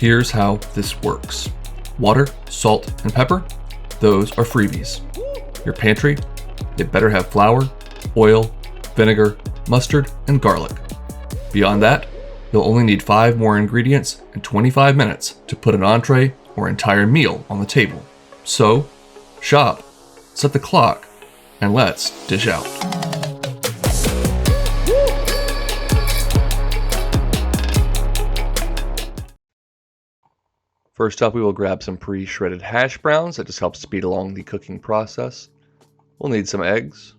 Here's how this works. Water, salt, and pepper, those are freebies. Your pantry, it better have flour, oil, vinegar, mustard, and garlic. Beyond that, you'll only need 5 more ingredients and 25 minutes to put an entree or entire meal on the table. So, shop, set the clock, and let's dish out. First up, we will grab some pre-shredded hash browns. That just helps speed along the cooking process. We'll need some eggs.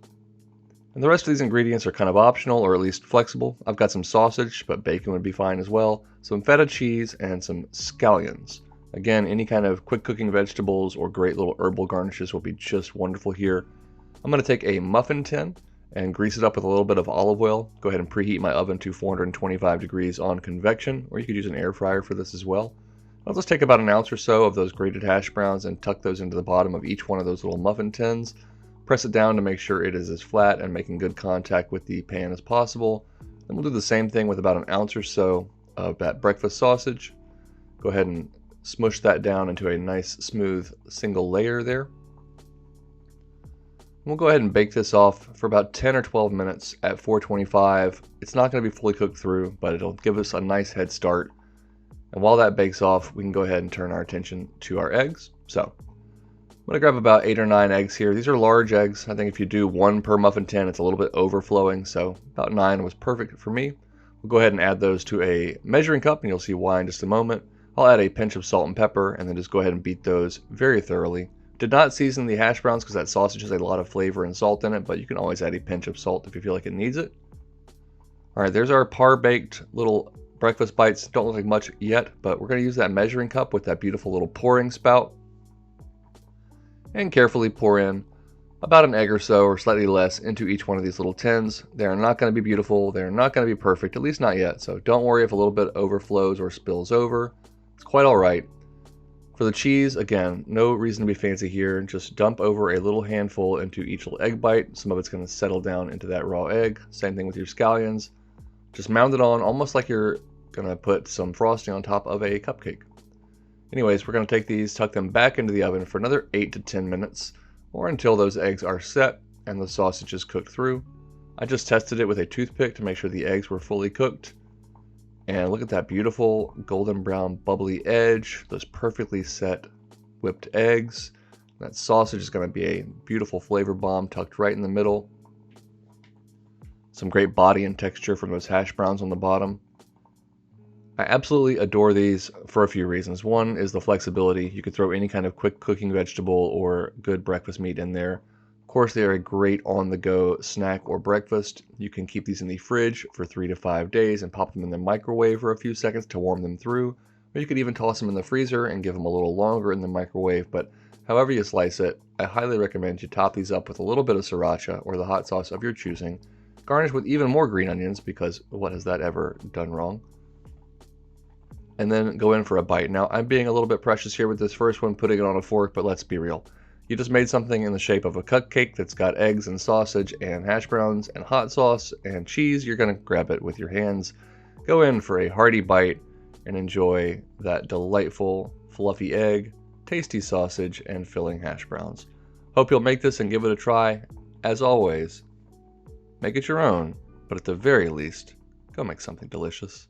And the rest of these ingredients are kind of optional, or at least flexible. I've got some sausage, but bacon would be fine as well. Some feta cheese and some scallions. Again, any kind of quick cooking vegetables or great little herbal garnishes will be just wonderful here. I'm going to take a muffin tin and grease it up with a little bit of olive oil. Go ahead and preheat my oven to 425 degrees on convection, or you could use an air fryer for this as well. I'll just take about an ounce or so of those grated hash browns and tuck those into the bottom of each one of those little muffin tins. Press it down to make sure it is as flat and making good contact with the pan as possible. Then we'll do the same thing with about an ounce or so of that breakfast sausage. Go ahead and smush that down into a nice smooth single layer there. We'll go ahead and bake this off for about 10 or 12 minutes at 425. It's not going to be fully cooked through, but it'll give us a nice head start. And while that bakes off, we can go ahead and turn our attention to our eggs. So I'm going to grab about 8 or 9 eggs here. These are large eggs. I think if you do 1 per muffin tin, it's a little bit overflowing. So about 9 was perfect for me. We'll go ahead and add those to a measuring cup, and you'll see why in just a moment. I'll add a pinch of salt and pepper, and then just go ahead and beat those very thoroughly. Did not season the hash browns because that sausage has a lot of flavor and salt in it, but you can always add a pinch of salt if you feel like it needs it. All right, there's our par-baked little breakfast bites. Don't look like much yet, but we're going to use that measuring cup with that beautiful little pouring spout and carefully pour in about an egg or so, or slightly less, into each one of these little tins. They're not going to be beautiful. They're not going to be perfect, at least not yet. So don't worry if a little bit overflows or spills over. It's quite all right. For the cheese, again, no reason to be fancy here. Just dump over a little handful into each little egg bite. Some of it's going to settle down into that raw egg. Same thing with your scallions. Just mound it on almost like you're going to put some frosting on top of a cupcake. Anyways, we're going to take these, tuck them back into the oven for another 8 to 10 minutes, or until those eggs are set and the sausage is cooked through. I just tested it with a toothpick to make sure the eggs were fully cooked. And look at that beautiful golden brown bubbly edge, those perfectly set whipped eggs. That sausage is going to be a beautiful flavor bomb tucked right in the middle. Some great body and texture from those hash browns on the bottom. I absolutely adore these for a few reasons. One is the flexibility. You could throw any kind of quick cooking vegetable or good breakfast meat in there. Of course, they are a great on-the-go snack or breakfast. You can keep these in the fridge for 3 to 5 days and pop them in the microwave for a few seconds to warm them through. Or you could even toss them in the freezer and give them a little longer in the microwave. But however you slice it, I highly recommend you top these up with a little bit of sriracha or the hot sauce of your choosing. Garnish with even more green onions, because what has that ever done wrong? And then go in for a bite. Now, I'm being a little bit precious here with this first one, putting it on a fork, but let's be real. You just made something in the shape of a cupcake that's got eggs and sausage and hash browns and hot sauce and cheese. You're going to grab it with your hands. Go in for a hearty bite and enjoy that delightful, fluffy egg, tasty sausage, and filling hash browns. Hope you'll make this and give it a try. As always, make it your own, but at the very least, go make something delicious.